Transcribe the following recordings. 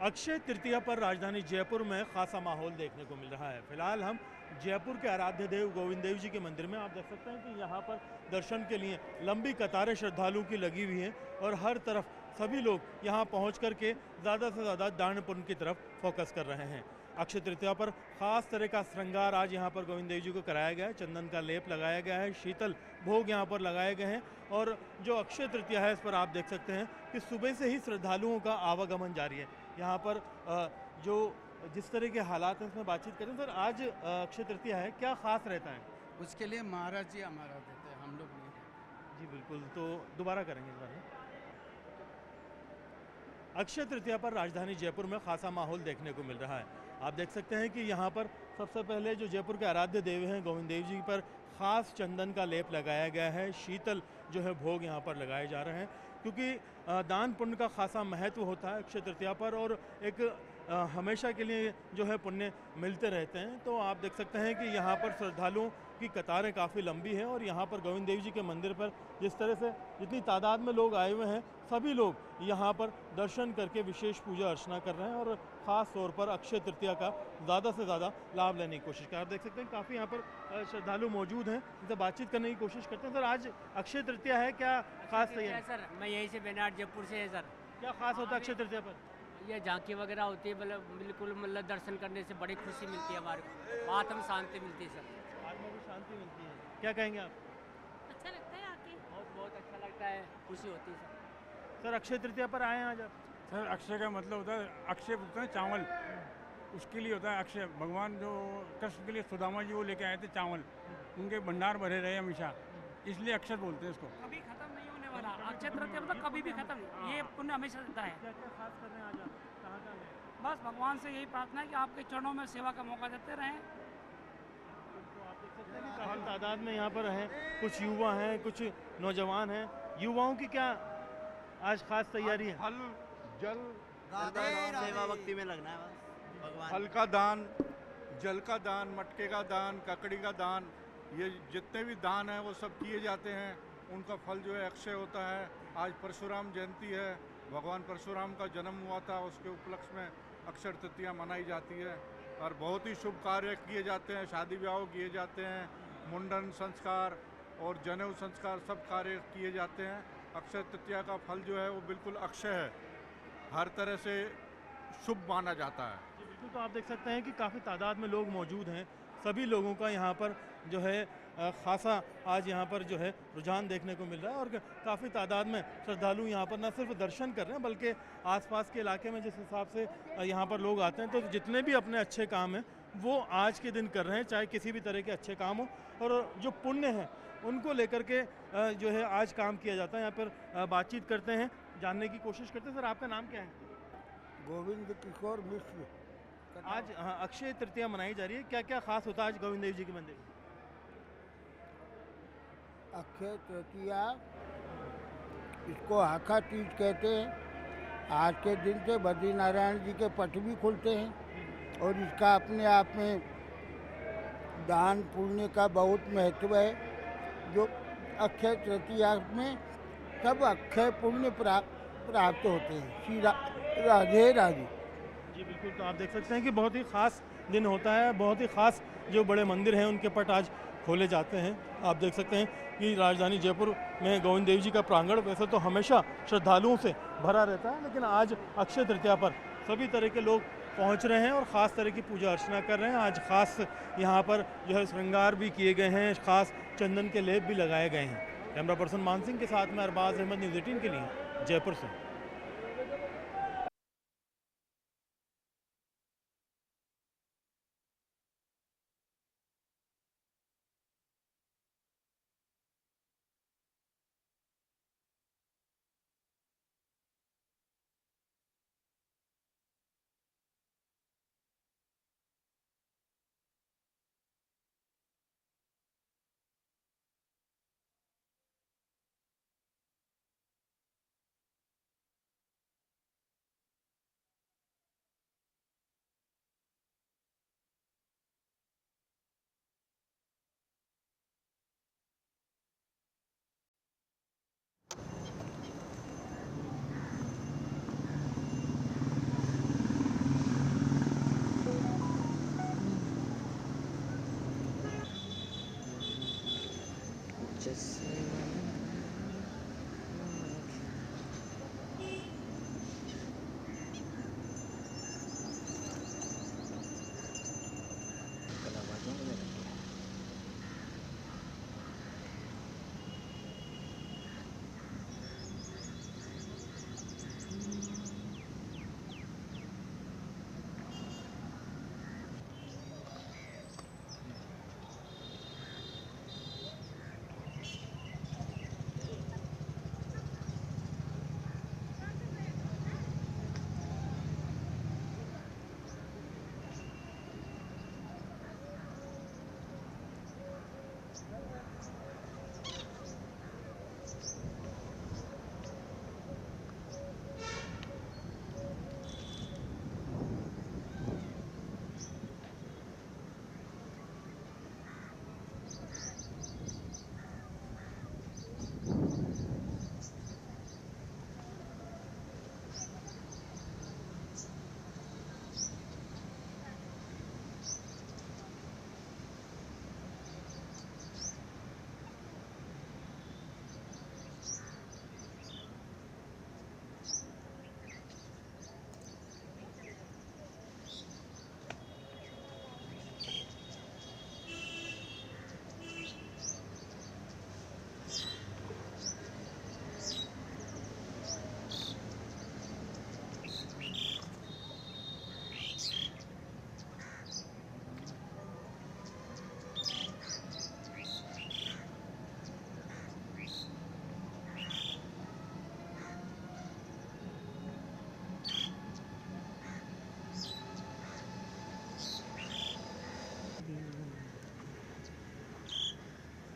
अक्षय तृतीया पर राजधानी जयपुर में खासा माहौल देखने को मिल रहा है। फिलहाल हम जयपुर के आराध्य देव गोविंद देव जी के मंदिर में आप देख सकते हैं कि यहाँ पर दर्शन के लिए लंबी कतारें श्रद्धालुओं की लगी हुई हैं और हर तरफ सभी लोग यहाँ पहुँच करके ज़्यादा से ज़्यादा दान पुण्य की तरफ फोकस कर रहे हैं। अक्षय तृतीया पर खास तरह का श्रृंगार आज यहाँ पर गोविंद देव जी को कराया गया है। चंदन का लेप लगाया गया है, शीतल भोग यहाँ पर लगाए गए हैं और जो अक्षय तृतीया है इस पर आप देख सकते हैं कि सुबह से ही श्रद्धालुओं का आवागमन जारी है। यहाँ पर जो जिस तरह के हालात हैं उसमें बातचीत करें। सर, आज अक्षय तृतीया है, क्या खास रहता है? उसके लिए महाराज जी हमारा देते हैं, हम लोग नहीं। जी बिल्कुल, तो दोबारा करेंगे इस बारे में। अक्षय तृतीया पर राजधानी जयपुर में खासा माहौल देखने को मिल रहा है। आप देख सकते हैं कि यहाँ पर सबसे पहले जो जयपुर के आराध्य देव हैं गोविंद देव जी पर खास चंदन का लेप लगाया गया है, शीतल जो है भोग यहाँ पर लगाए जा रहे हैं क्योंकि दान पुण्य का खासा महत्व होता है अक्षय तृतीया पर और एक हमेशा के लिए जो है पुण्य मिलते रहते हैं। तो आप देख सकते हैं कि यहाँ पर श्रद्धालुओं की कतारें काफ़ी लंबी हैं और यहाँ पर गोविंद देव जी के मंदिर पर जिस तरह से जितनी तादाद में लोग आए हुए हैं सभी लोग यहाँ पर दर्शन करके विशेष पूजा अर्चना कर रहे हैं और ख़ास तौर पर अक्षय तृतीया का ज़्यादा से ज़्यादा लाभ लेने की कोशिश कर। आप देख सकते हैं काफ़ी यहाँ पर श्रद्धालु मौजूद हैं, इनसे बातचीत करने की कोशिश करते हैं। सर, आज अक्षय तृतीया है, क्या खास तैयारी? सर, मैं यहीं से बेनाड जयपुर से है सर। क्या खास होता है अक्षय तृतीया पर? ये झांकी वगैरह होती है, मतलब बिल्कुल मतलब दर्शन करने से बड़ी खुशी मिलती है हमारे को, आत्म शांति मिलती है सर। आत्मा को शांति मिलती है। क्या कहेंगे आप? अच्छा लगता है आके। बहुत बहुत अच्छा लगता है, खुशी होती है सर। सर अक्षय तृतीया पर आए हैं आज आप? सर अक्षय का मतलब होता है, अक्षय होता है चावल, उसके लिए होता है अक्षय। भगवान जो कृष्ण के लिए सुदामा जी वो लेके आए थे चावल, उनके भंडार भरे रहे हमेशा, इसलिए अक्षय बोलते हैं इसको। कभी खत्म नहीं होने वाला। अक्षय तृतीया मतलब कभी भी खत्म नहीं, ये पुण्य हमेशा रहता है। क्या क्या खास कर रहे हैं आज आप? कहाँ कहाँ गए? बस भगवान से यही प्रार्थना है कि आपके चरणों में सेवा का मौका देते रहें। तो आप देख सकते हैं कि काफ़ी तादाद में यहाँ पर हैं, कुछ युवा हैं, कुछ नौजवान हैं। युवाओं की क्या आज खास तैयारी है? फल जल सेवा भक्ति में लगना है बस भगवान। फल का दान, जल का दान, मटके का दान, ककड़ी का दान, ये जितने भी दान हैं वो सब किए जाते हैं। उनका फल जो है अक्षय होता है। आज परशुराम जयंती है, भगवान परशुराम का जन्म हुआ था, उसके उपलक्ष्य में अक्षय तृतीया मनाई जाती है और बहुत ही शुभ कार्य किए जाते हैं। शादी ब्याह किए जाते हैं, मुंडन संस्कार और जनेऊ संस्कार सब कार्य किए जाते हैं। अक्षय तृतीया का फल जो है वो बिल्कुल अक्षय है, हर तरह से शुभ माना जाता है। जी बिल्कुल, तो आप देख सकते हैं कि काफ़ी तादाद में लोग मौजूद हैं। सभी लोगों का यहाँ पर जो है खासा आज यहाँ पर जो है रुझान देखने को मिल रहा है और काफ़ी तादाद में श्रद्धालु यहाँ पर न सिर्फ दर्शन कर रहे हैं बल्कि आसपास के इलाके में जिस हिसाब से यहाँ पर लोग आते हैं, तो जितने भी अपने अच्छे काम हैं वो आज के दिन कर रहे हैं, चाहे किसी भी तरह के अच्छे काम हो। और जो पुण्य है उनको लेकर के जो है आज काम किया जाता है। यहाँ पर बातचीत करते हैं, जानने की कोशिश करते हैं। सर आपका नाम क्या है? गोविंद किशोर मिश्र। आज अक्षय तृतीया मनाई जा रही है, क्या क्या खास होता है आज गोविंद देव जी के मंदिर में? अक्षय तृतीया, इसको हाका तीज कहते हैं। आज के दिन से बद्रीनारायण जी के पट भी खुलते हैं और इसका अपने आप में दान पुण्य का बहुत महत्व है। जो अक्षय तृतीया में सब अक्षय पुण्य प्राप्त होते हैं। श्री राधे राधे। जी बिल्कुल, तो आप देख सकते हैं कि बहुत ही ख़ास दिन होता है। बहुत ही ख़ास जो बड़े मंदिर हैं उनके पट आज खोले जाते हैं। आप देख सकते हैं कि राजधानी जयपुर में गोविंद देव जी का प्रांगण वैसे तो हमेशा श्रद्धालुओं से भरा रहता है, लेकिन आज अक्षय तृतीया पर सभी तरह के लोग पहुंच रहे हैं और ख़ास तरह की पूजा अर्चना कर रहे हैं। आज ख़ास यहाँ पर जो है श्रृंगार भी किए गए हैं, ख़ास चंदन के लेप भी लगाए गए हैं। कैमरा पर्सन मान सिंह के साथ में अरबाज अहमद, न्यूज़ 18 के लिए जयपुर से।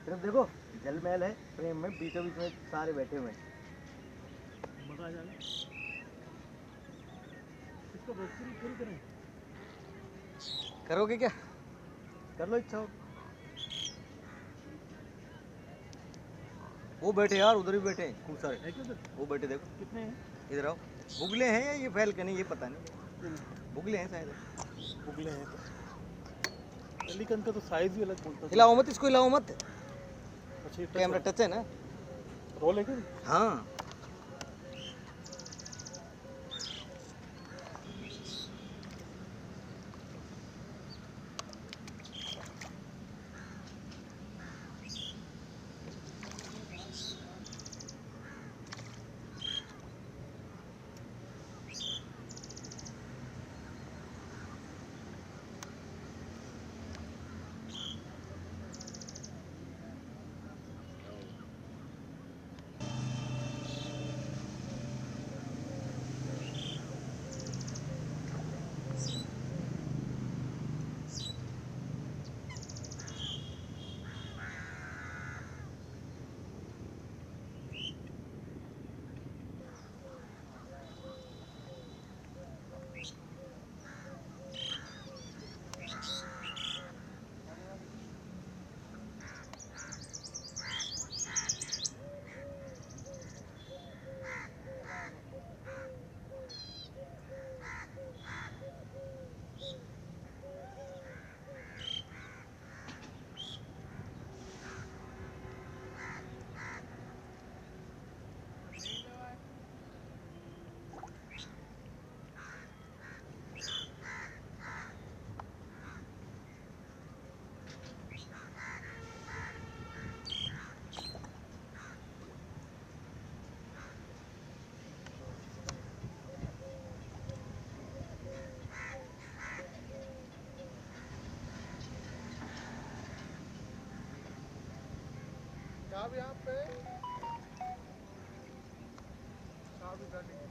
सिर्फ देखो जल महल है प्रेम में, बीचों बीच में सारे बैठे हुए हैं। मजा आ जाएगा। इसको रोस्टरी फिर करें। करोगे क्या? कर लो इच्छा हो। वो बैठे यार, उधर भी बैठे हैं खूब सारे। है क्या उधर? वो बैठे देखो। कितने हैं? इधर आओ। बुगले हैं या ये फैल के नहीं, ये पता नहीं। बुगले हैं शायद। बुगले हैं। पेलिकन का तो साइज ही अलग बोलता है। हिलाओ मत इसको, हिलाओ मत। अच्छा, कैमरा टच है ना? रोल है क्या? हाँ।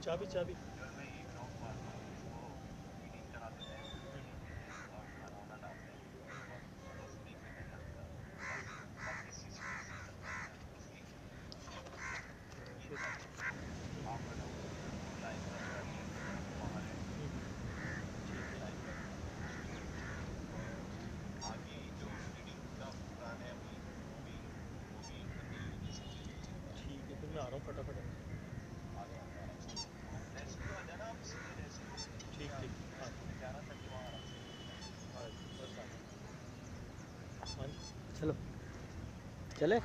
चाबी चाबी। ठीक है, फिर मैं आ रहा हूँ फटाफट। ठीक ठीक। चलो चले।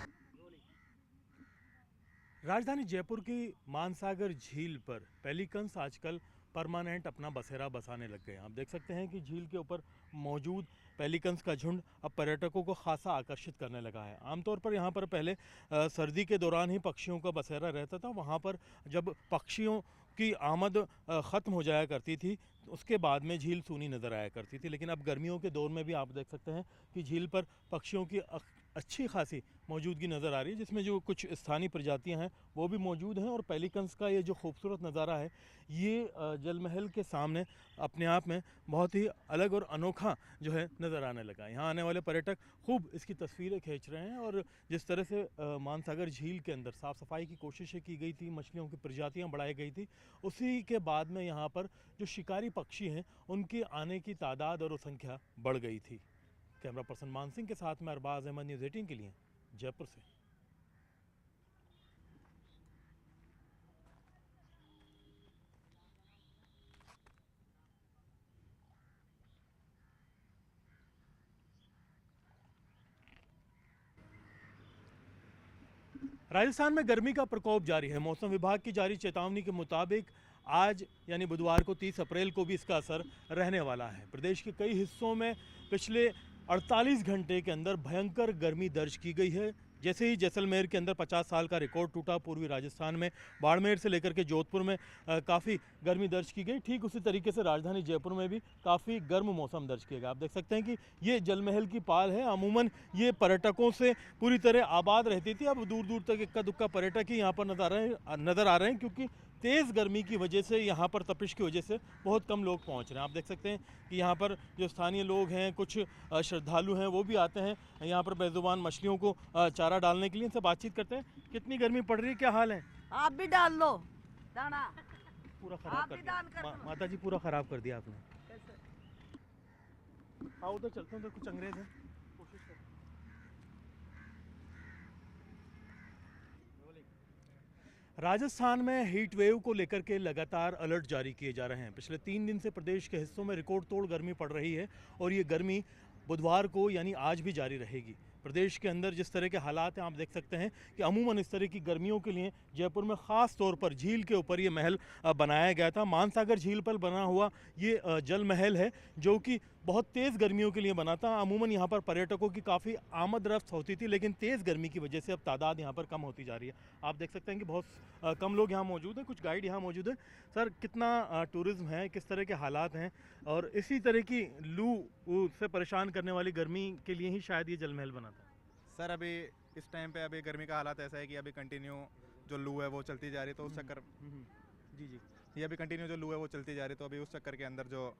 राजधानी जयपुर की मानसागर झील पर पेलिकन्स आजकल परमानेंट अपना बसेरा बसाने लग गए हैं। आप देख सकते हैं कि झील के ऊपर मौजूद पेलिकन्स का झुंड अब पर्यटकों को खासा आकर्षित करने लगा है। आमतौर पर यहाँ पर पहले सर्दी के दौरान ही पक्षियों का बसेरा रहता था। वहाँ पर जब पक्षियों की आमद ख़त्म हो जाया करती थी, उसके बाद में झील सूनी नज़र आया करती थी। लेकिन अब गर्मियों के दौर में भी आप देख सकते हैं कि झील पर पक्षियों की अच्छी खासी मौजूदगी नज़र आ रही है, जिसमें जो कुछ स्थानीय प्रजातियां हैं वो भी मौजूद हैं। और पेलिकन्स का ये जो खूबसूरत नज़ारा है, ये जल महल के सामने अपने आप में बहुत ही अलग और अनोखा जो है नज़र आने लगा। यहाँ आने वाले पर्यटक खूब इसकी तस्वीरें खींच रहे हैं। और जिस तरह से मानसागर झील के अंदर साफ़ सफाई की कोशिशें की गई थी, मछलियों की प्रजातियाँ बढ़ाई गई थी, उसी के बाद में यहाँ पर जो शिकारी पक्षी हैं उनके आने की तादाद और संख्या बढ़ गई थी। कैमरा पर्सन मान सिंह के साथ में अरबाज अहमद, न्यूज़ 18 के लिए जयपुर से। राजस्थान में गर्मी का प्रकोप जारी है। मौसम विभाग की जारी चेतावनी के मुताबिक आज यानी बुधवार को 30 अप्रैल को भी इसका असर रहने वाला है। प्रदेश के कई हिस्सों में पिछले 48 घंटे के अंदर भयंकर गर्मी दर्ज की गई है। जैसे ही जैसलमेर के अंदर 50 साल का रिकॉर्ड टूटा, पूर्वी राजस्थान में बाड़मेर से लेकर के जोधपुर में काफ़ी गर्मी दर्ज की गई। ठीक उसी तरीके से राजधानी जयपुर में भी काफ़ी गर्म मौसम दर्ज किया गया। आप देख सकते हैं कि ये जल महल की पाल है। अमूमन ये पर्यटकों से पूरी तरह आबाद रहती थी। अब दूर दूर तक इक्का दुक्का पर्यटक ही यहाँ पर नज़र आ रहे हैं, क्योंकि तेज़ गर्मी की वजह से यहाँ पर तपिश की वजह से बहुत कम लोग पहुँच रहे हैं। आप देख सकते हैं कि यहाँ पर जो स्थानीय लोग हैं, कुछ श्रद्धालु हैं, वो भी आते हैं यहाँ पर बेज़ुबान मछलियों को चारा डालने के लिए। इनसे बातचीत करते हैं। कितनी गर्मी पड़ रही है, क्या हाल है? आप भी डाल लो दाना। पूरा खराब कर दिया माता जी, पूरा खराब कर दिया आपने। आओ तो चलते हैं, तो कुछ अंग्रेज हैं, कोशिश करें। राजस्थान में हीट वेव को लेकर के लगातार अलर्ट जारी किए जा रहे हैं। पिछले 3 दिन से प्रदेश के हिस्सों में रिकॉर्ड तोड़ गर्मी पड़ रही है और ये गर्मी बुधवार को यानी आज भी जारी रहेगी। प्रदेश के अंदर जिस तरह के हालात हैं, आप देख सकते हैं कि अमूमन इस तरह की गर्मियों के लिए जयपुर में ख़ास तौर पर झील के ऊपर ये महल बनाया गया था। मानसागर झील पर बना हुआ ये जल महल है, जो कि बहुत तेज़ गर्मियों के लिए बना था। अमूमन यहाँ पर पर्यटकों की काफ़ी आमद रफ्त होती थी, लेकिन तेज़ गर्मी की वजह से अब तादाद यहाँ पर कम होती जा रही है। आप देख सकते हैं कि बहुत कम लोग यहाँ मौजूद हैं, कुछ गाइड यहाँ मौजूद हैं। सर, कितना टूरिज़्म है, किस तरह के हालात हैं, और इसी तरह की लू से परेशान करने वाली गर्मी के लिए ही शायद ये जल महल बना था? सर, अभी इस टाइम पे अभी गर्मी का हालात ऐसा है कि अभी कंटिन्यू जो लू है वो चलती जा रही है, तो उस चक्कर जी ये अभी कंटिन्यू जो लू है वो चलती जा रही है, तो अभी उस चक्कर के अंदर जो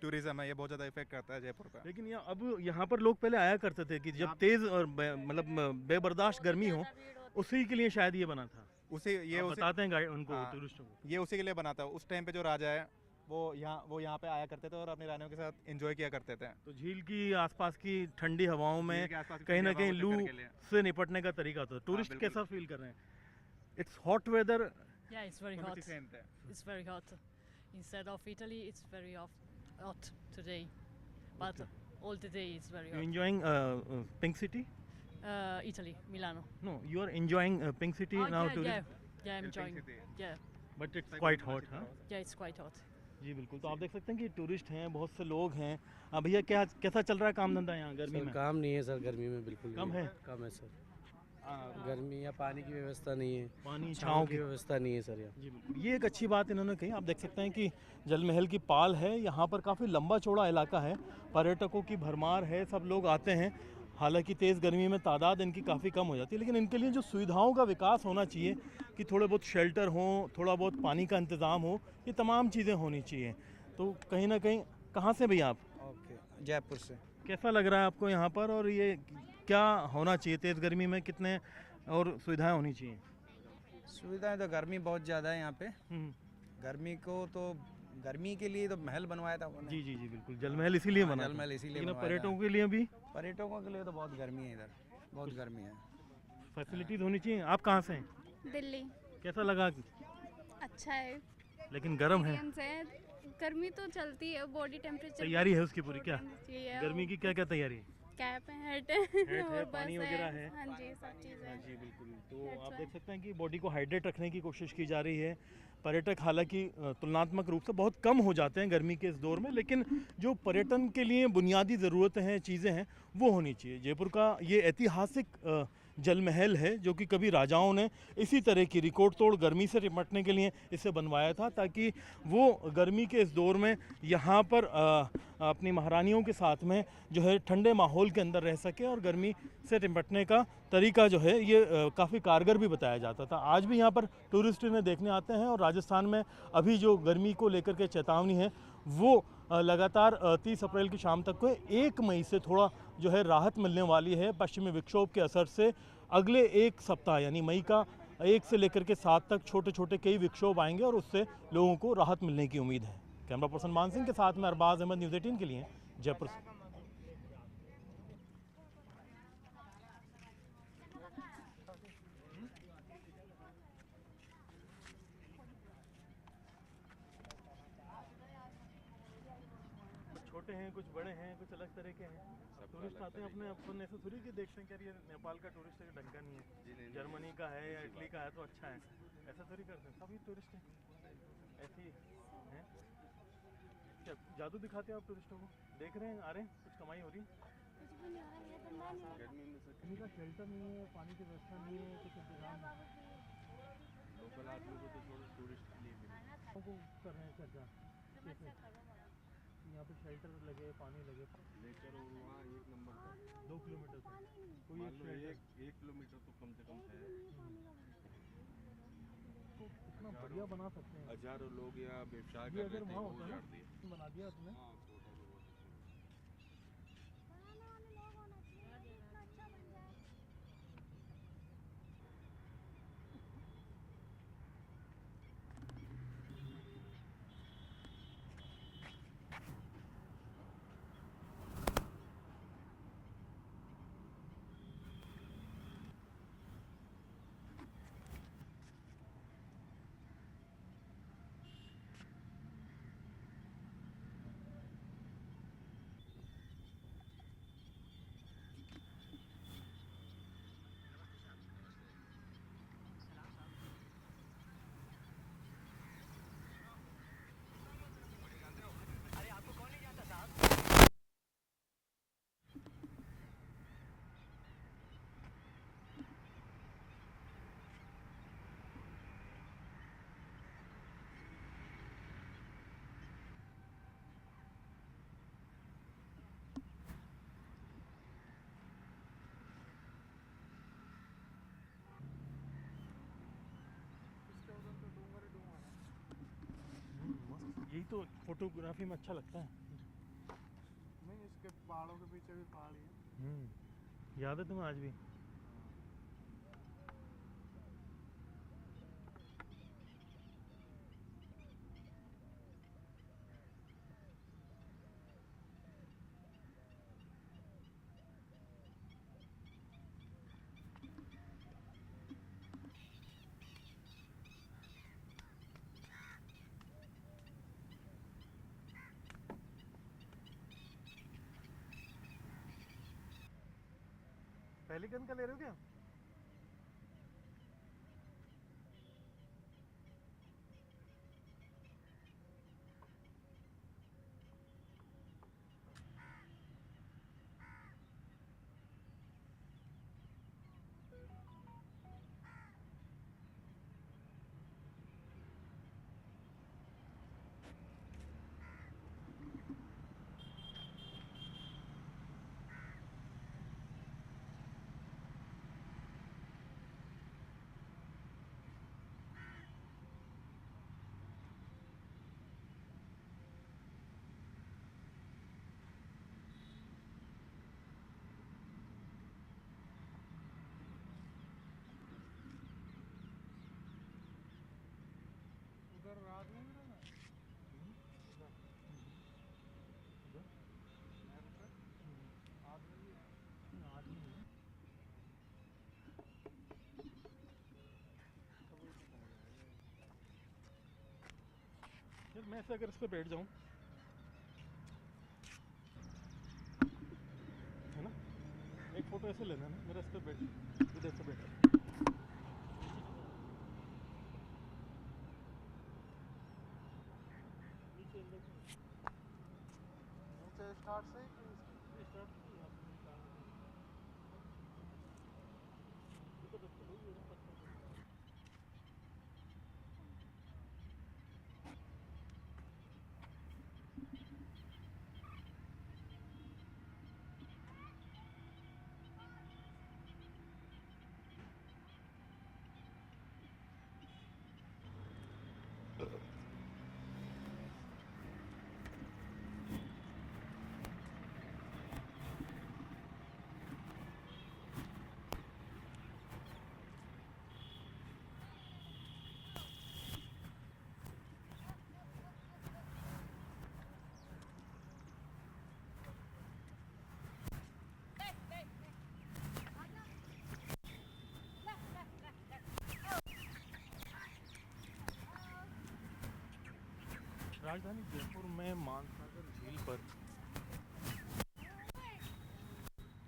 टूरिज्म है ये बहुत ज़्यादा इफेक्ट करता है जयपुर का। लेकिन अब यहाँ पर लोग पहले आया करते थे कि जब तेज़ और मतलब बेबर्दाश्त गर्मी हो, उसी के लिए शायद ये बना था। बताते हैं गाइड उनको, टूरिस्टों को, ये उसी के लिए बना था। उस टाइम पे जो राजा है वो यहाँ पे आया करते थे और अपनी रानियों के साथ एंजॉय किया करते थे। तो झील की आसपास की ठंडी हवाओं में कहीं ना कहीं लू से निपटने का तरीका था। टूरिस्ट कैसा फील कर रहे हैं? It's hot weather. Yeah, it's very hot. It's very hot. Instead of Italy, it's very hot today. But all the day it's very hot. You enjoying Pink City? Italy, Milano. No, you are enjoying Pink City now. Yeah, I'm enjoying. Yeah. But it's quite hot, huh? Yeah, it's quite hot. जी बिल्कुल। तो आप देख सकते हैं कि tourist हैं, बहुत से लोग हैं। भैया, कैसा चल रहा है काम धंधा यहाँ गर्मी में? काम नहीं है सर, गर्मी में बिल्कुल कम है सर। गर्मी या पानी की व्यवस्था नहीं है, पानी छाँव की व्यवस्था नहीं है सर यहाँ। जी बिल्कुल, ये एक अच्छी बात इन्होंने कही। आप देख सकते हैं कि जल महल की पाल है, यहाँ पर काफ़ी लंबा चौड़ा इलाका है, पर्यटकों की भरमार है, सब लोग आते हैं। हालांकि तेज़ गर्मी में तादाद इनकी काफ़ी कम हो जाती है, लेकिन इनके लिए जो सुविधाओं का विकास होना चाहिए कि थोड़े बहुत शेल्टर हों, थोड़ा बहुत पानी का इंतज़ाम हो, ये तमाम चीज़ें होनी चाहिए। तो कहीं ना कहीं, कहाँ से भैया आप? ओके, जयपुर से। कैसा लग रहा है आपको यहाँ पर, और ये क्या होना चाहिए तेज़ गर्मी में, कितने और सुविधाएं होनी चाहिए? सुविधाएं तो गर्मी बहुत ज़्यादा है यहाँ पे। गर्मी को तो गर्मी के लिए तो महल बनवाया था उन्होंने। जी जी जी बिल्कुल, जल महल इसीलिए बना। जल महल इसीलिए बनवाया। पर्यटकों के लिए भी? पर्यटकों के लिए तो बहुत गर्मी है इधर, बहुत गर्मी है। फैसिलिटीज होनी चाहिए। आप कहाँ से हैं? दिल्ली। कैसा लगा? अच्छा है, लेकिन गर्म है। गर्मी तो चलती है, बॉडी टेम्परेचर तैयारी है उसकी पूरी? क्या गर्मी की क्या क्या तैयारी है? कैप है, हेड है, पानी वगैरह है। हाँ जी, सब चीज़ें। जी बिल्कुल। तो आप देख सकते हैं कि बॉडी को हाइड्रेट रखने की कोशिश की जा रही है। पर्यटक हालांकि तुलनात्मक रूप से बहुत कम हो जाते हैं गर्मी के इस दौर में, लेकिन जो पर्यटन के लिए बुनियादी ज़रूरतें हैं, चीज़ें हैं, वो होनी चाहिए। जयपुर का ये ऐतिहासिक जल महल है, जो कि कभी राजाओं ने इसी तरह की रिकॉर्ड तोड़ गर्मी से निपटने के लिए इसे बनवाया था, ताकि वो गर्मी के इस दौर में यहाँ पर अपनी महारानियों के साथ में जो है ठंडे माहौल के अंदर रह सके, और गर्मी से निपटने का तरीका जो है ये काफ़ी कारगर भी बताया जाता था। आज भी यहाँ पर टूरिस्ट इन्हें देखने आते हैं, और राजस्थान में अभी जो गर्मी को लेकर के चेतावनी है वो लगातार 30 अप्रैल की शाम तक को 1 मई से थोड़ा जो है राहत मिलने वाली है पश्चिमी विक्षोभ के असर से। अगले एक सप्ताह यानी मई का 1 से लेकर के 7 तक छोटे छोटे कई विक्षोभ आएंगे, और उससे लोगों को राहत मिलने की उम्मीद है। कैमरा पर्सन मान सिंह के साथ में अरबाज अहमद, न्यूज़ 18 के लिए जयपुर से। छोटे हैं, कुछ बड़े हैं, कुछ अलग तरह के हैं। टूरिस्ट आते हैं अपने अपन ऐसे थोड़ी कि देखते हैं कि ये नेपाल का टूरिस्ट है, ढंग का नहीं है, जर्मनी का है या इटली का है तो अच्छा है, ऐसा थोड़ी करते हैं। सभी टूरिस्ट हैं, ऐसे ही हैं। क्या जादू दिखाते हैं आप टूरिस्टों को? देख रहे हैं, आ रहे हैं, कुछ कमाई हो रही है? इनका शेल्टर नहीं है, पानी की व्यवस्था नहीं है, कुछ इंतजाम लोकल आदमी को तो थोड़ा टूरिस्ट के लिए कर रहे हैं चर्चा कैसे यहाँ पे शेल्टर लगे, पानी लगे लेकर, और वहाँ 1 नंबर पर 2 किलोमीटर तक कोई एक किलोमीटर तो कम से कम है। तो इतना बढ़िया बना सकते हैं। हजारों लोग यहाँ व्यवसाय ये कर अगर रहे थे, वहाँ वो होता ना, उजाड़ दिए। बना दिया आपने। हाँ, छोटा भी बहुत अच्छा। यही तो फोटोग्राफी में अच्छा लगता है। नहीं, इसके पहाड़ों के पीछे भी पहाड़ ही है। याद है तुम्हें आज भी? पहली गन का ले रहे हो क्या? उधर रात में मिला ना। यार मैं ऐसे अगर इस पे बैठ जाऊं, है ना, एक फोटो ऐसे लेना है ना, मेरा इस पे बैठ, इधर से बैठ। नीचे स्टार्ट से ही स्टार्ट राजधानी जयपुर में मानसागर झील पर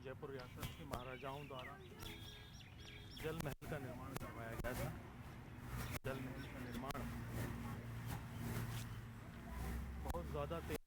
जयपुर रियासत के महाराजाओं द्वारा जल महल का निर्माण करवाया गया था। जल महल का निर्माण बहुत ज़्यादा तेज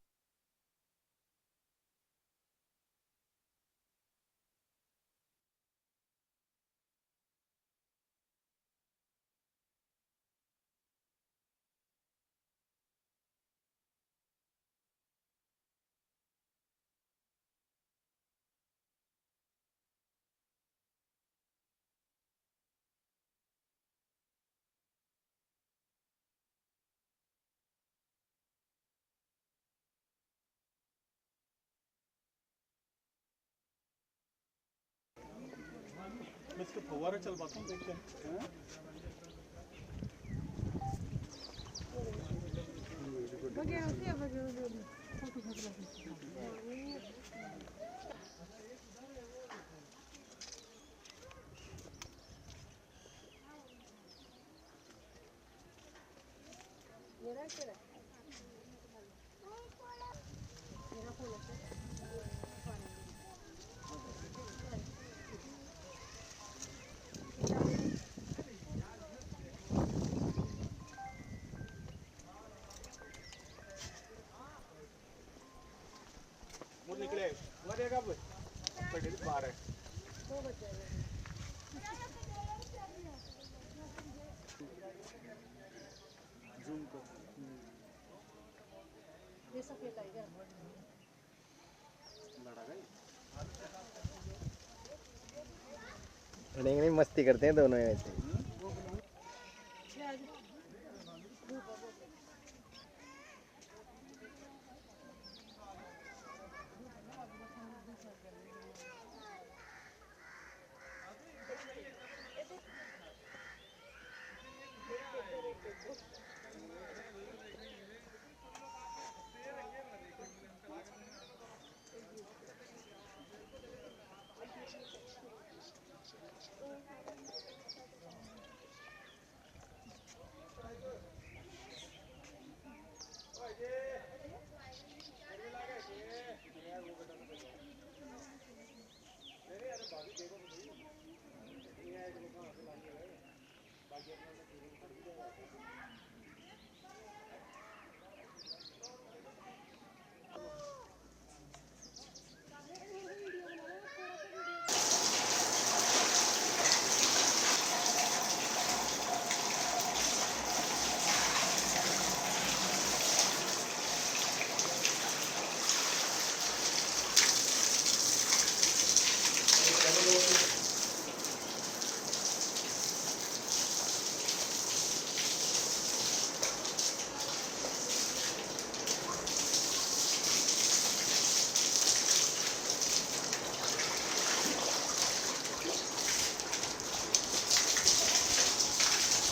इसके फव्वारा चलवाता हूँ, देखते हैं। निकले वो देखा बड़े बाहर है जूम कर ये सफेद टाइगर लड़ा गई नहीं मस्ती करते हैं दोनों ऐसे।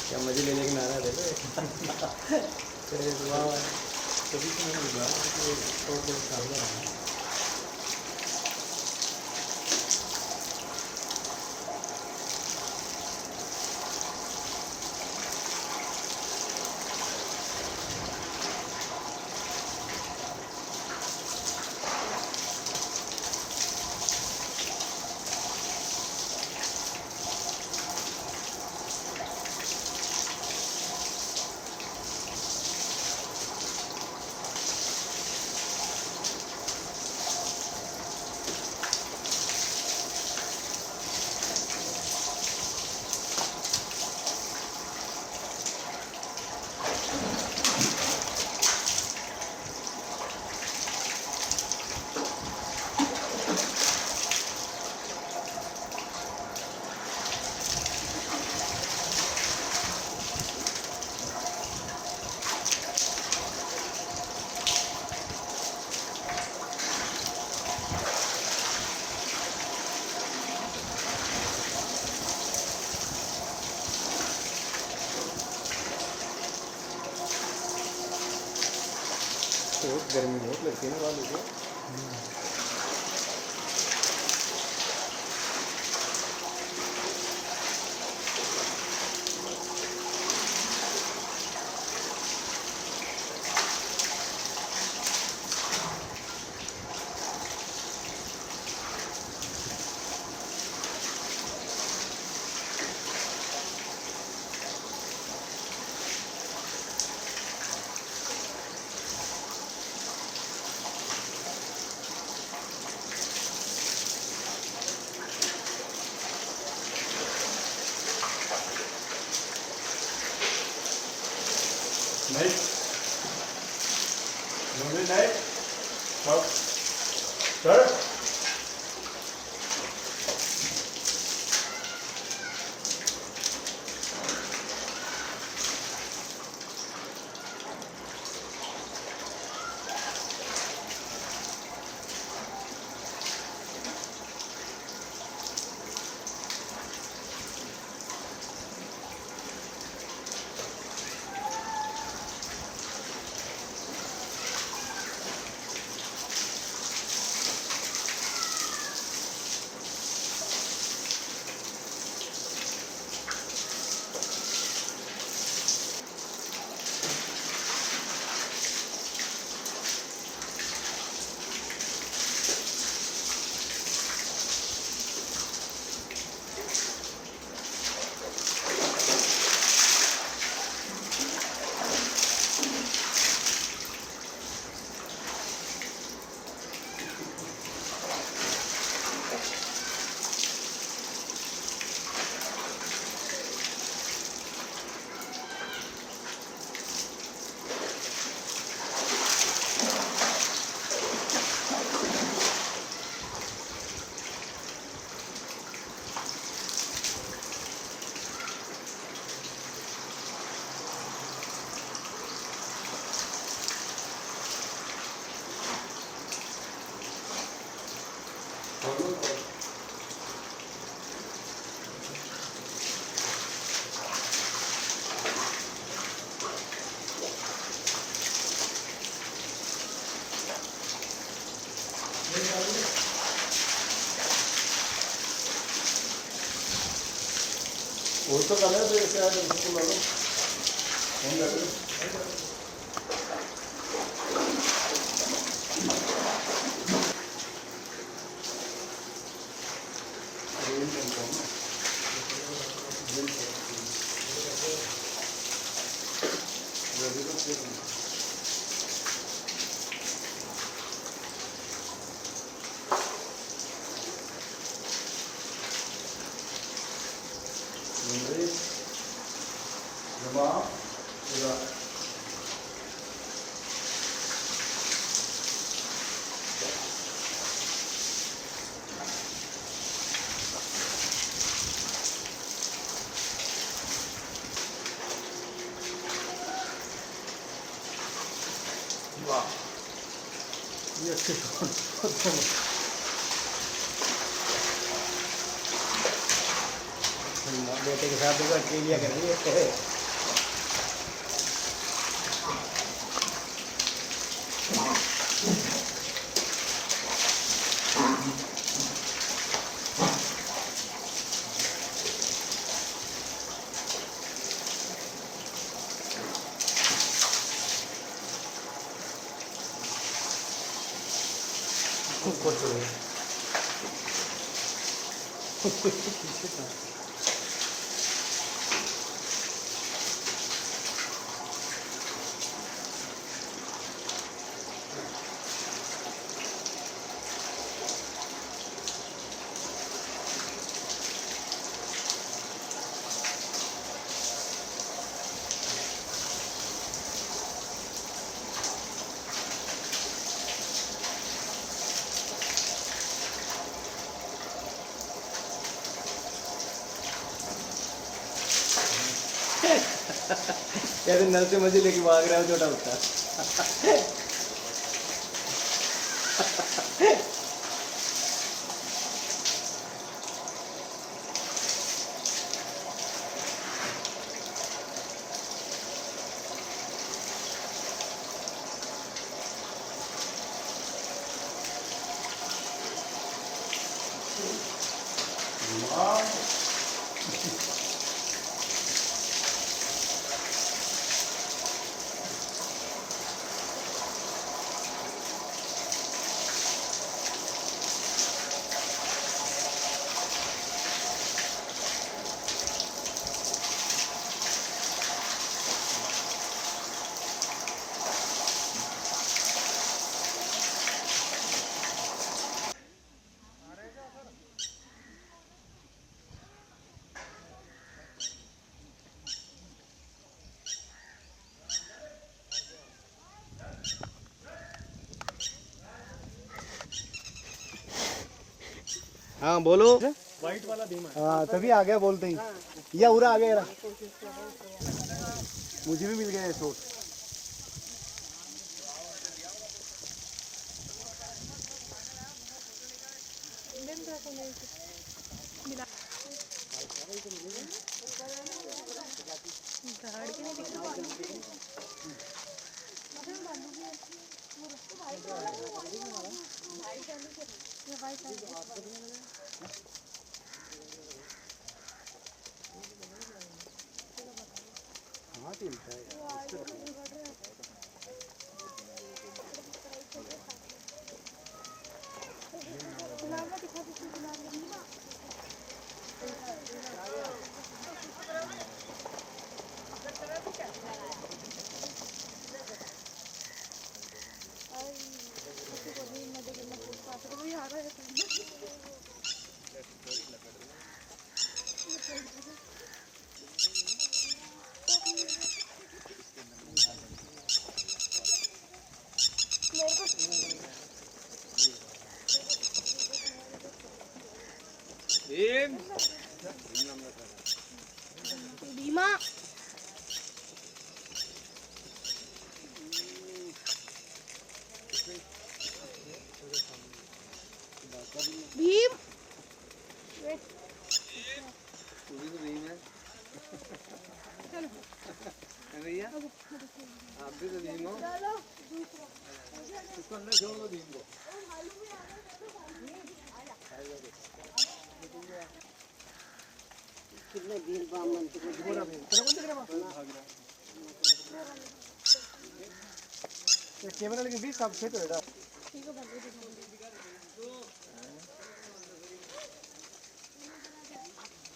क्या मजे लेने के नारा दे रहे तभी तो मैंने बोला कि थोड़ा सामने आना। बहुत गर्मी बहुत लगती है ना बालों को। Nein. Nur nein. Stop. Stop. वो तो कर रहे थे क्या बिल्कुल लो फोन कर रहे ये अच्छे बेटे के साथ देखो अकेलिया कर रही है कैसे नल से मजे लेके भाग रहा है छोटा बच्चा हाँ बोलो वाइट वाला बीमा हाँ तभी आ गया बोलते ही या उरा आ गया मुझे भी मिल गया ये सूट बीमा भीम तू भी तो भीम है भैया आप भी तो भीम हो इसको अंदर छोड़ दो भीम को कितने भीम बामन तो पूरा भीम चलो कौन दिख रहा है ये कैमरा लेके भी सब सेट हो बेटा ठीक है बंदे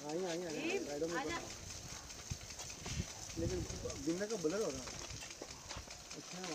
आई राइडो में लेकिन बिना का ब्लर हो रहा अच्छा ना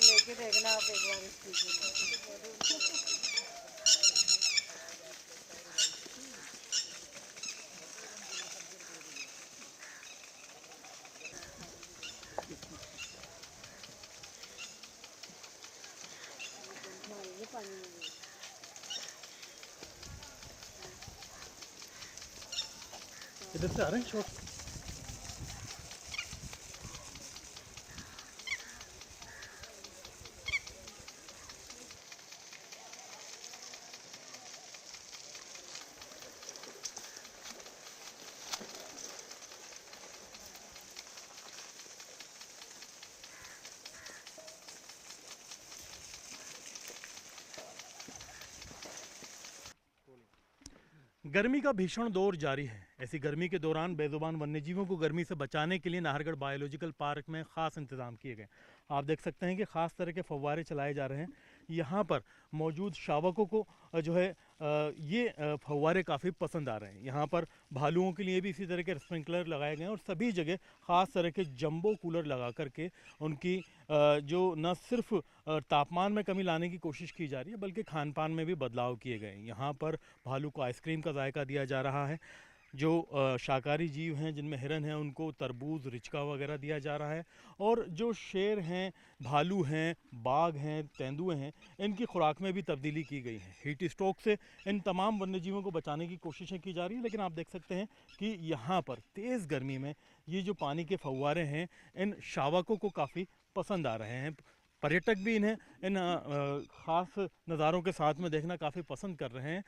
लेके देखना आप एक बार इस चीज़ इधर से आ रहे हैं शॉट गर्मी का भीषण दौर जारी है। ऐसी गर्मी के दौरान बेजुबान वन्यजीवों को गर्मी से बचाने के लिए नाहरगढ़ बायोलॉजिकल पार्क में ख़ास इंतजाम किए गए। आप देख सकते हैं कि ख़ास तरह के फव्वारे चलाए जा रहे हैं। यहाँ पर मौजूद शावकों को जो है ये फव्वारे काफ़ी पसंद आ रहे हैं। यहाँ पर भालुओं के लिए भी इसी तरह के स्प्रिंकलर लगाए गए हैं और सभी जगह ख़ास तरह के जंबो कूलर लगा करके उनकी जो न सिर्फ तापमान में कमी लाने की कोशिश की जा रही है बल्कि खान पान में भी बदलाव किए गए हैं। यहाँ पर भालू को आइसक्रीम का जायका दिया जा रहा है। जो शाकाहारी जीव हैं जिनमें हिरन हैं उनको तरबूज रिचका वगैरह दिया जा रहा है और जो शेर हैं, भालू हैं, बाघ हैं, तेंदुए हैं, इनकी खुराक में भी तब्दीली की गई है। हीट स्ट्रोक से इन तमाम वन्यजीवों को बचाने की कोशिशें की जा रही है। लेकिन आप देख सकते हैं कि यहाँ पर तेज़ गर्मी में ये जो पानी के फव्वारे हैं इन शावकों को काफ़ी पसंद आ रहे हैं। पर्यटक भी इन्हें इन ख़ास नज़ारों के साथ में देखना काफ़ी पसंद कर रहे हैं।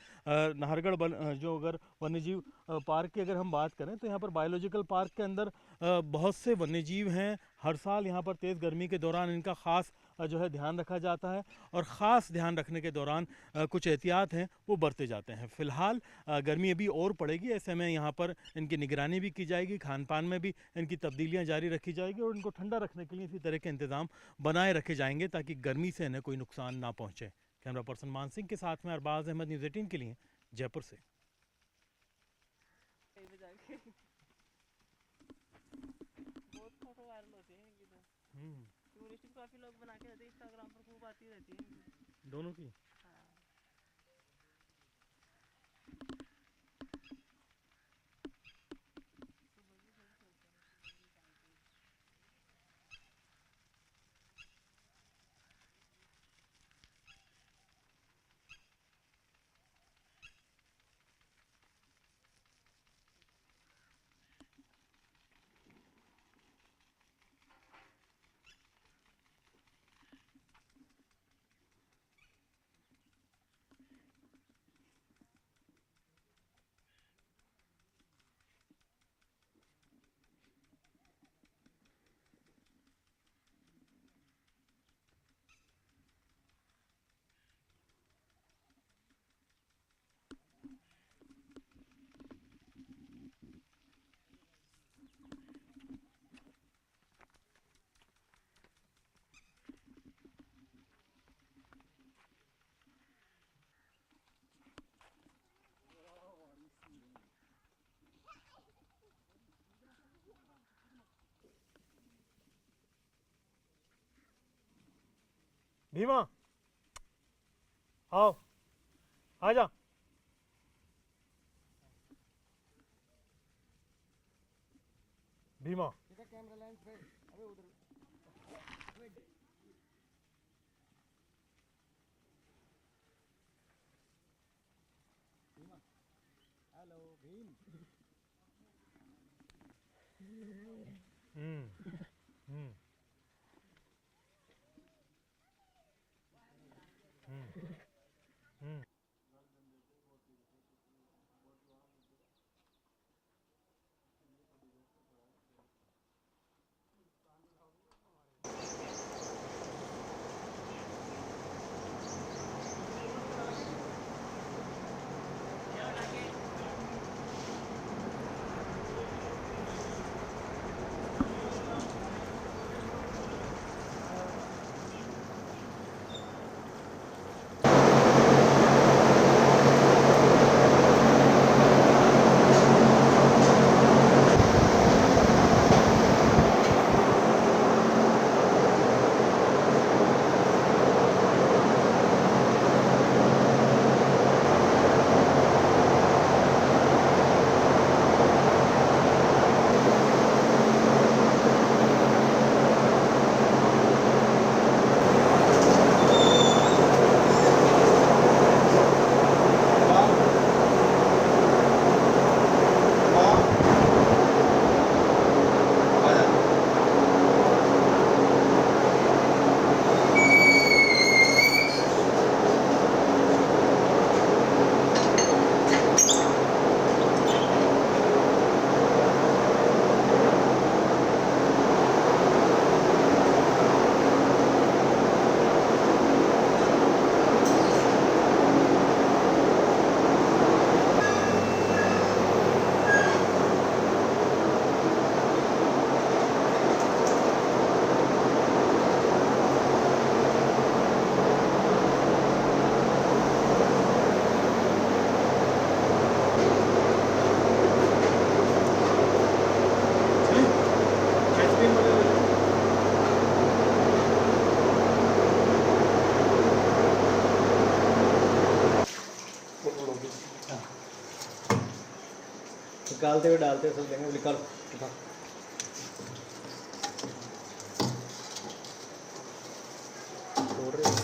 नाहरगढ़ जो अगर वन्यजीव पार्क की अगर हम बात करें तो यहाँ पर बायोलॉजिकल पार्क के अंदर बहुत से वन्यजीव हैं। हर साल यहाँ पर तेज़ गर्मी के दौरान इनका ख़ास जो है ध्यान रखा जाता है और ख़ास ध्यान रखने के दौरान कुछ एहतियात हैं वो बरते जाते हैं। फ़िलहाल गर्मी अभी और पड़ेगी, ऐसे में यहाँ पर इनकी निगरानी भी की जाएगी, खान पान में भी इनकी तब्दीलियाँ जारी रखी जाएगी और इनको ठंडा रखने के लिए इसी तरह के इंतज़ाम बनाए रखे जाएंगे ताकि गर्मी से इन्हें कोई नुकसान ना पहुँचे। कैमरा पर्सन मान सिंह के साथ में अरबाज अहमद, न्यूज़ 18 के लिए जयपुर से। बहुत फोटो वायरल होते हैं इनकी तो। टूरिस्ट काफी लोग बना के रहते हैं, इंस्टाग्राम पर खूब आती रहती है इनकी। दोनों की भीमा आओ, आजा। भीमा कैमरा लेंस पे अबे उधर हेलो भीम। निकालते हुए डालते हुए सब देंगे, निकालो उठा। छोड़ रहे हो।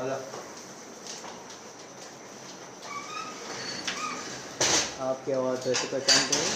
आजा। आपकी आवाज़ वैसे पहचानते हैं।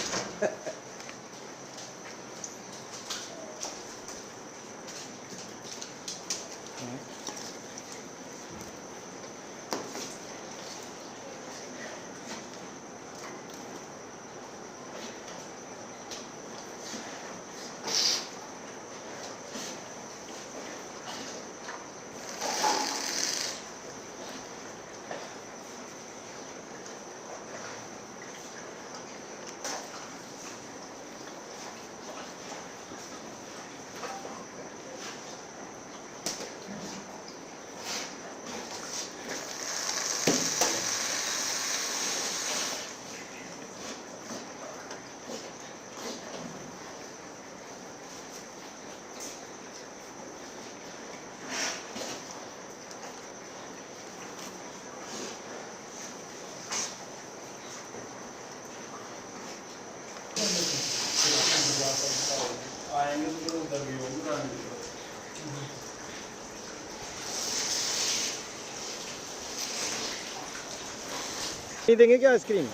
आएंगे तो फिर उधर भी होंगे रानी की तरफ। नहीं देंगे क्या आइसक्रीम?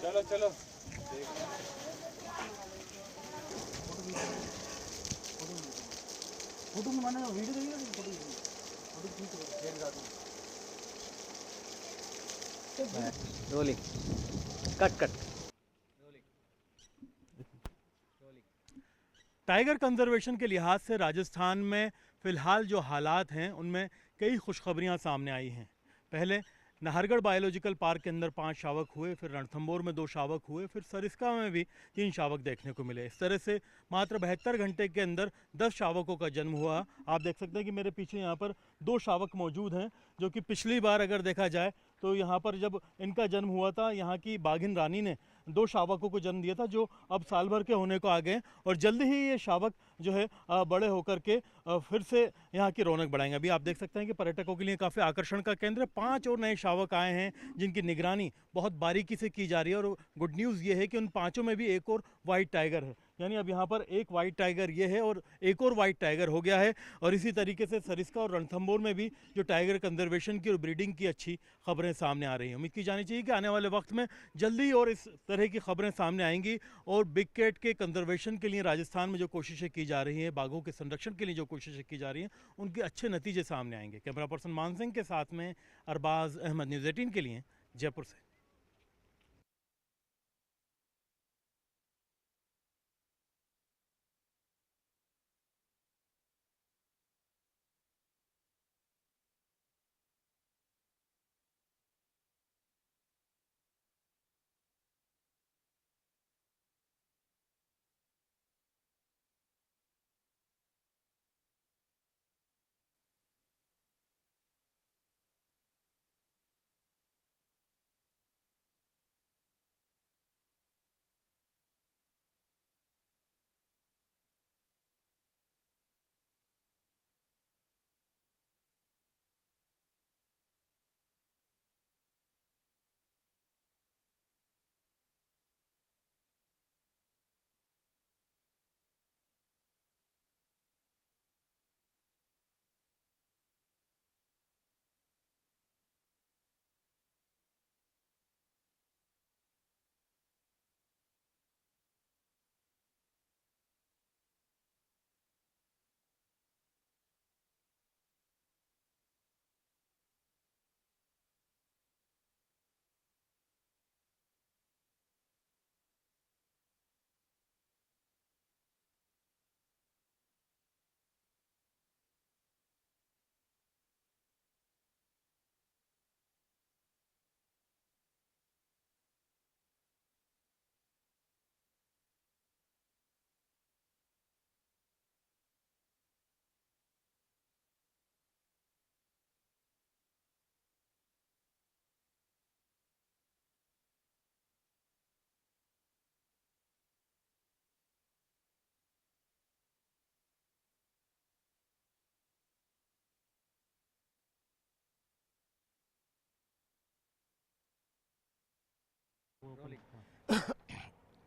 चलो चलो फोटो बनाना वीडियो देखिए photo rolling cut cut. Tiger conservation के लिहाज से राजस्थान में फ़िलहाल जो हालात हैं उनमें कई खुशखबरियां सामने आई हैं। पहले नाहरगढ़ बायोलॉजिकल पार्क के अंदर 5 शावक हुए, फिर रणथंभौर में 2 शावक हुए, फिर सरिस्का में भी 3 शावक देखने को मिले। इस तरह से मात्र 72 घंटे के अंदर 10 शावकों का जन्म हुआ। आप देख सकते हैं कि मेरे पीछे यहाँ पर 2 शावक मौजूद हैं, जो कि पिछली बार अगर देखा जाए तो यहाँ पर जब इनका जन्म हुआ था, यहाँ की बाघिन रानी ने 2 शावकों को जन्म दिया था, जो अब साल भर के होने को आ गए और जल्दी ही ये शावक जो है बड़े होकर के फिर से यहाँ की रौनक बढ़ाएंगे। अभी आप देख सकते हैं कि पर्यटकों के लिए काफ़ी आकर्षण का केंद्र 5 और नए शावक आए हैं, जिनकी निगरानी बहुत बारीकी से की जा रही है। और गुड न्यूज़ ये है कि उन 5 में भी एक और वाइट टाइगर है, यानी अब यहाँ पर एक वाइट टाइगर ये है और एक और वाइट टाइगर हो गया है। और इसी तरीके से सरिस्का और रणथंभौर में भी जो टाइगर कंजर्वेशन की और ब्रीडिंग की अच्छी खबरें सामने आ रही हैं। उम्मीद की जानी चाहिए कि आने वाले वक्त में जल्दी और इस तरह की खबरें सामने आएंगी और बिग कैट के कंजर्वेशन के लिए राजस्थान में जो कोशिशें की जा रही हैं, बाघों के संरक्षण के लिए जो कोशिशें की जा रही हैं, उनके अच्छे नतीजे सामने आएंगे। कैमरा पर्सन मान सिंह के साथ में अरबाज अहमद, न्यूज़ 18 के लिए जयपुर से।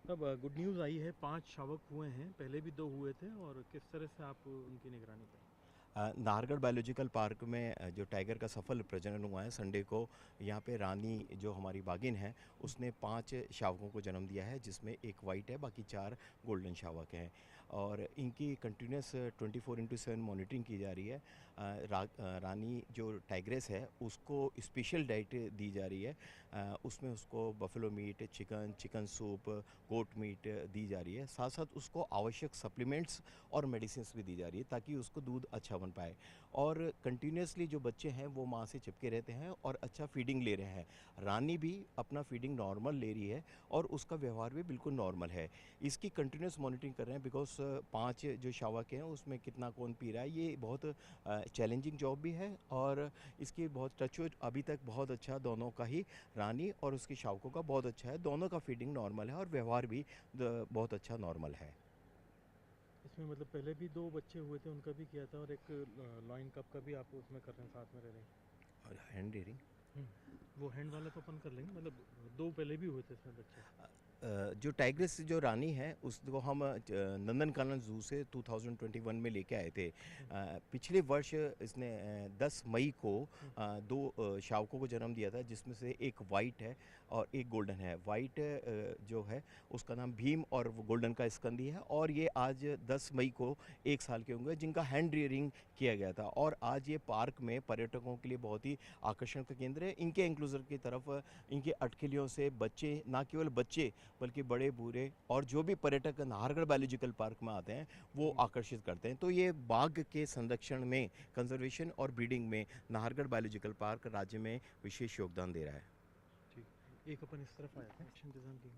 तब गुड न्यूज़ आई है, 5 शावक हुए हैं, पहले भी 2 हुए थे, और किस तरह से आप उनकी निगरानी करें? नाहरगढ़ बायोलॉजिकल पार्क में जो टाइगर का सफल प्रजनन हुआ है, संडे को यहाँ पे रानी जो हमारी बागिन है उसने 5 शावकों को जन्म दिया है, जिसमें एक वाइट है, बाकी 4 गोल्डन शावक हैं। और इनकी कंटिन्यूस 24/7 मॉनिटरिंग की जा रही है। रानी जो टाइग्रेस है उसको स्पेशल डाइट दी जा रही है, उसमें उसको buffalo meat, chicken soup, goat meat दी जा रही है। साथ साथ उसको आवश्यक सप्लीमेंट्स और मेडिसिन्स भी दी जा रही है ताकि उसको दूध अच्छा बन पाए। और कंटिन्यूसली जो बच्चे हैं वो माँ से चिपके रहते हैं और अच्छा फीडिंग ले रहे हैं। रानी भी अपना फीडिंग नॉर्मल ले रही है और उसका व्यवहार भी बिल्कुल नॉर्मल है। इसकी कंटिन्यूस मॉनिटरिंग कर रहे हैं बिकॉज 5 जो शावक हैं उसमें कितना कौन पी रहा है, ये बहुत चैलेंजिंग जॉब भी है। और इसकी बहुत टचवुड अभी तक बहुत अच्छा दोनों का ही, रानी और उसके शावकों का बहुत अच्छा है। दोनों का फीडिंग नॉर्मल है और व्यवहार भी बहुत अच्छा नॉर्मल है। इसमें मतलब पहले भी 2 बच्चे हुए थे, उनका भी किया था, और एक लॉइन कप का भी आप उसमें कर रहे हैं, साथ में रह रहे हैं। और हैंड रियरिंग वो हैंड वाला तो अपन कर लेंगे, मतलब 2 पहले भी हुए थे इसमें बच्चे। जो टाइग्रेस जो रानी है उसको हम नंदनकानन जू से 2021 में लेके आए थे। पिछले वर्ष इसने 10 मई को 2 शावकों को जन्म दिया था, जिसमें से एक वाइट है और एक गोल्डन है। वाइट जो है उसका नाम भीम और गोल्डन का स्कंदी है। और ये आज 10 मई को 1 साल के होंगे, जिनका हैंड रियरिंग किया गया था। और आज ये पार्क में पर्यटकों के लिए बहुत ही आकर्षण का केंद्र है। इनके एंक्लोजर की तरफ इनके अटकेलियों से बच्चे, ना केवल बच्चे बल्कि बड़े बूढ़े और जो भी पर्यटक नाहरगढ़ बायोलॉजिकल पार्क में आते हैं वो आकर्षित करते हैं। तो ये बाघ के संरक्षण में, कंजर्वेशन और ब्रीडिंग में नाहरगढ़ बायोलॉजिकल पार्क राज्य में विशेष योगदान दे रहा है। ठीक, एक अपन इस तरफ आया था इंतजाम की।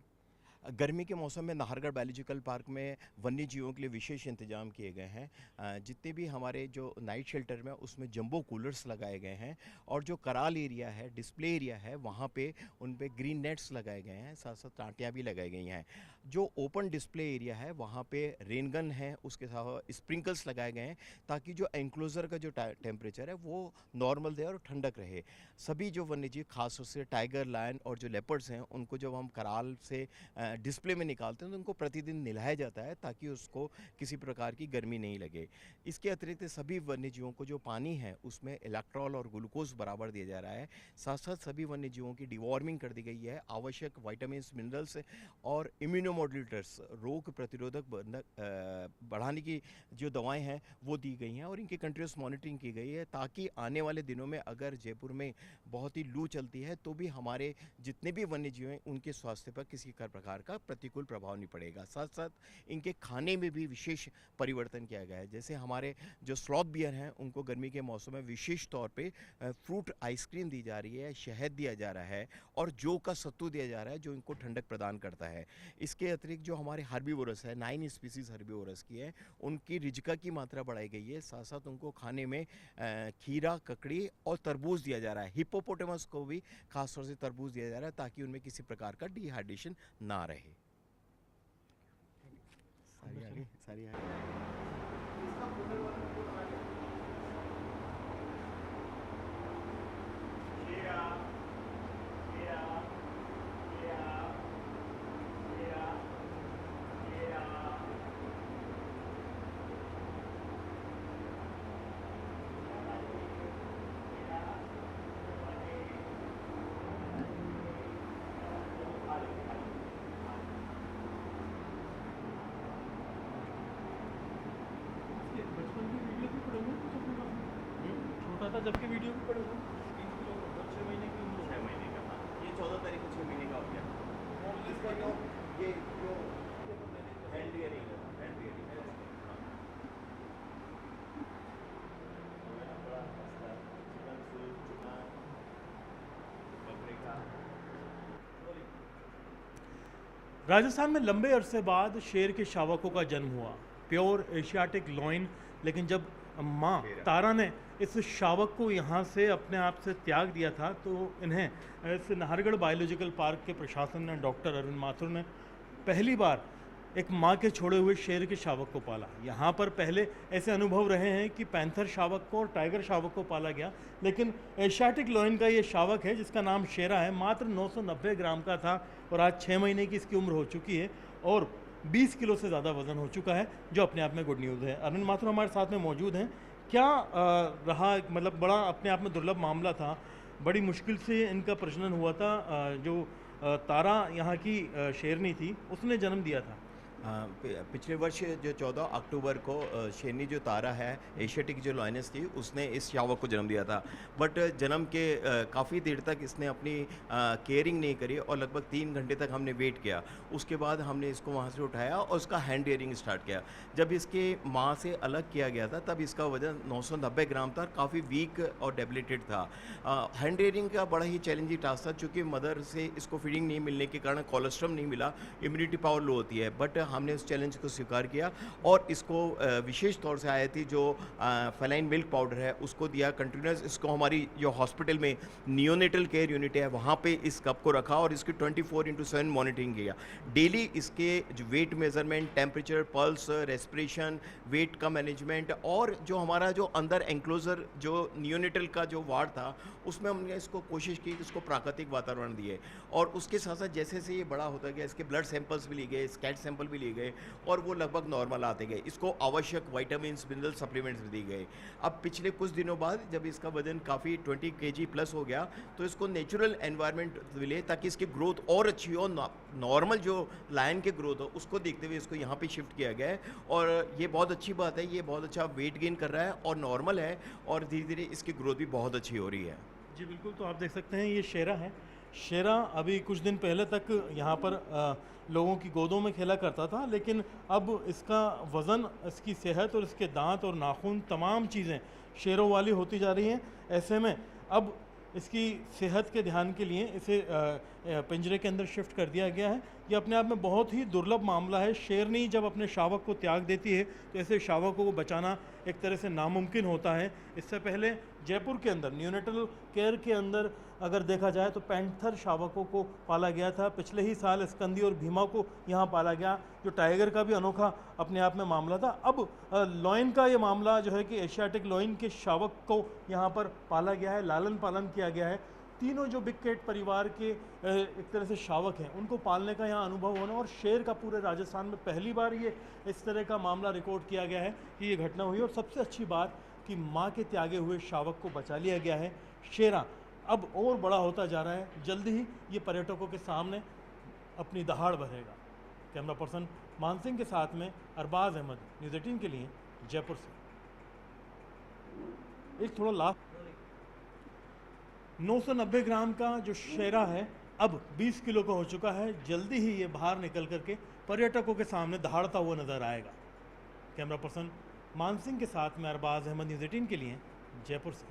गर्मी के मौसम में नाहरगढ़ बायोलॉजिकल पार्क में वन्य जीवों के लिए विशेष इंतजाम किए गए हैं। जितने भी हमारे जो नाइट शेल्टर में उसमें जंबो कूलर्स लगाए गए हैं और जो कराल एरिया है, डिस्प्ले एरिया है, वहाँ पे उन पे ग्रीन नेट्स लगाए गए हैं, साथ साथ टाँटियाँ भी लगाई गई हैं। जो ओपन डिस्प्ले एरिया है वहाँ पे रेनगन है, उसके साथ स्प्रिंकल्स लगाए गए हैं ताकि जो एंक्लोजर का जो टेम्परेचर है वो नॉर्मल रहे और ठंडक रहे। सभी जो वन्यजीव, खासतौर से टाइगर, लायन और जो लेपर्ड्स हैं, उनको जब हम कराल से डिस्प्ले में निकालते हैं तो उनको प्रतिदिन नहलाया जाता है ताकि उसको किसी प्रकार की गर्मी नहीं लगे। इसके अतिरिक्त सभी वन्यजीवों को जो पानी है उसमें इलेक्ट्रॉल और ग्लूकोज बराबर दिया जा रहा है। साथ साथ सभी वन्यजीवों की डिवॉर्मिंग कर दी गई है। आवश्यक विटामिन, मिनरल्स और इम्यूनोमॉड्यूलेटर्स, रोग प्रतिरोधक बढ़ाने की जो दवाएं हैं वो दी गई हैं और इनकी कंटिन्यूस मॉनिटरिंग की गई है ताकि आने वाले दिनों में अगर जयपुर में बहुत ही लू चलती है तो भी हमारे जितने भी वन्यजीव हैं उनके स्वास्थ्य पर किसी प्रकार का प्रतिकूल प्रभाव नहीं पड़ेगा। साथ साथ इनके खाने में भी विशेष परिवर्तन किया गया है। जैसे हमारे जो स्लॉथ बियर हैं उनको गर्मी के मौसम में विशेष तौर पे फ्रूट आइसक्रीम दी जा रही है, शहद दिया जा रहा है और जौ का सत्तू दिया जा रहा है जो इनको ठंडक प्रदान करता है। इसके अतिरिक्त जो हमारे हर्बीवोरस है, 9 स्पीसीज हर्बीवोरस की है, उनकी रिजका की मात्रा बढ़ाई गई है। साथ साथ उनको खाने में खीरा, ककड़ी और तरबूज दिया जा रहा है। हिप्पोपोटेमस को भी खासतौर से तरबूज दिया जा रहा है ताकि उनमें किसी प्रकार का डिहाइड्रेशन ना रहे। सारी छोटा था जबकि वीडियो भी पड़े 6 महीने की उम्र, 6 महीने का था। ये 14 तारीख को 6 महीने का हो गया। इसका जो ये जो हैंड रियरिंग है राजस्थान में लंबे अरसे बाद शेर के शावकों का जन्म हुआ, प्योर एशियाटिक लॉइन। लेकिन जब माँ तारा ने इस शावक को यहाँ से अपने आप से त्याग दिया था तो इन्हें इस नाहरगढ़ बायोलॉजिकल पार्क के प्रशासन ने, डॉक्टर अरविंद माथुर ने पहली बार एक माँ के छोड़े हुए शेर के शावक को पाला। यहाँ पर पहले ऐसे अनुभव रहे हैं कि पैंथर शावक को और टाइगर शावक को पाला गया, लेकिन एशियाटिक लॉइन का ये शावक है जिसका नाम शेरा है, मात्र 990 ग्राम का था और आज 6 महीने की इसकी उम्र हो चुकी है और 20 किलो से ज़्यादा वजन हो चुका है, जो अपने आप में गुड न्यूज़ है। अरविंद माथुर हमारे साथ में मौजूद हैं। क्या रहा, मतलब बड़ा अपने आप में दुर्लभ मामला था, बड़ी मुश्किल से इनका प्रजनन हुआ था। जो तारा यहाँ की शेरनी थी उसने जन्म दिया था, पिछले वर्ष जो 14 अक्टूबर को शेरनी जो तारा है एशियाटिक जो लॉयनेस थी उसने इस शावक को जन्म दिया था। बट जन्म के काफ़ी देर तक इसने अपनी केयरिंग नहीं करी और लगभग 3 घंटे तक हमने वेट किया। उसके बाद हमने इसको वहाँ से उठाया और उसका हैंड रियरिंग स्टार्ट किया। जब इसके माँ से अलग किया गया था तब इसका वजन 990 ग्राम था, काफ़ी वीक और डेबिलिटेड था। हैंड रियरिंग का बड़ा ही चैलेंजिंग टास्क था चूँकि मदर से इसको फीडिंग नहीं मिलने के कारण कोलेस्ट्रॉल नहीं मिला, इम्यूनिटी पावर लो होती है। बट हमने उस चैलेंज को स्वीकार किया और इसको विशेष तौर से आई थी जो फेलाइन मिल्क पाउडर है उसको दिया कंटिन्यूस। इसको हमारी जो हॉस्पिटल में नियोनेटल केयर यूनिट है वहाँ पे इस कप को रखा और इसकी 24/7 मॉनिटरिंग किया। डेली इसके जो weight measurement, temperature, pulse, respiration, weight का मैनेजमेंट और जो हमारा जो अंदर एंक्लोजर जो नियोनेटल का जो वार्ड था उसमें हमने इसको कोशिश की कि इसको प्राकृतिक वातावरण दिए। और उसके साथ साथ जैसे जैसे ये बड़ा होता गया इसके ब्लड सैंपल्स भी लिए गए, स्कैट सैंपल भी लिए गए और वो लगभग नॉर्मल आते गए। इसको आवश्यक विटामिन्स, मिनरल सप्लीमेंट्स भी दिए गए। अब पिछले कुछ दिनों बाद जब इसका वजन काफ़ी 20 kg प्लस हो गया तो इसको नेचुरल एनवायरनमेंट मिले ताकि इसकी ग्रोथ और अच्छी हो। नॉर्मल जो लायन के ग्रोथ हो उसको देखते हुए इसको यहाँ पे शिफ्ट किया गया है और ये बहुत अच्छी बात है। ये बहुत अच्छा वेट गेन कर रहा है और नॉर्मल है और धीरे धीरे इसकी ग्रोथ भी बहुत अच्छी हो रही है। जी बिल्कुल, तो आप देख सकते हैं ये शेरा है। शेरा अभी कुछ दिन पहले तक यहाँ पर लोगों की गोदों में खेला करता था, लेकिन अब इसका वज़न, इसकी सेहत और इसके दांत और नाखून तमाम चीज़ें शेरों वाली होती जा रही हैं। ऐसे में अब इसकी सेहत के ध्यान के लिए इसे पिंजरे के अंदर शिफ्ट कर दिया गया है। ये अपने आप में बहुत ही दुर्लभ मामला है। शेरनी जब अपने शावक को त्याग देती है तो ऐसे शावकों को बचाना एक तरह से नामुमकिन होता है। इससे पहले जयपुर के अंदर न्यूनेटल केयर के अंदर अगर देखा जाए तो पैंथर शावकों को पाला गया था। पिछले ही साल स्कंदी और भीमा को यहाँ पाला गया, जो टाइगर का भी अनोखा अपने आप में मामला था। अब लॉइन का ये मामला जो है कि एशियाटिक लॉइन के शावक को यहाँ पर पाला गया है, लालन पालन किया गया है। तीनों जो बिग कैट परिवार के एक तरह से शावक हैं उनको पालने का यहाँ अनुभव होना और शेर का पूरे राजस्थान में पहली बार ये इस तरह का मामला रिकॉर्ड किया गया है कि ये घटना हुई। और सबसे अच्छी बात कि माँ के त्यागे हुए शावक को बचा लिया गया है। शेरा अब और बड़ा होता जा रहा है, जल्दी ही ये पर्यटकों के सामने अपनी दहाड़ भरेगा। कैमरा पर्सन मान सिंह के साथ में अरबाज अहमद, न्यूज़ 18 के लिए जयपुर से। एक थोड़ा लाभ 990 ग्राम का जो शेरा है अब 20 किलो का हो चुका है। जल्दी ही ये बाहर निकल करके पर्यटकों के सामने दहाड़ता हुआ नजर आएगा। कैमरा पर्सन मान सिंह के साथ में अरबाज अहमद, न्यूज़ 18 के लिए जयपुर से।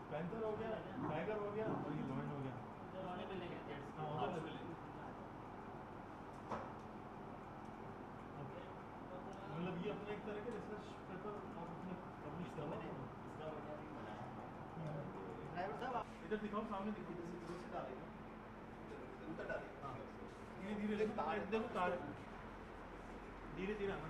पैंथर हो गया, टाइगर हो गया और ये लॉयन हो गया। मतलब ये अपने एक तरह के रिसर्च पेपर आप अपने पब्लिश कर रहे हैं। इधर दिखाओ, सामने दिखाओ, धीरे धीरे देखो तार धीरे धीरे आना।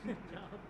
क्या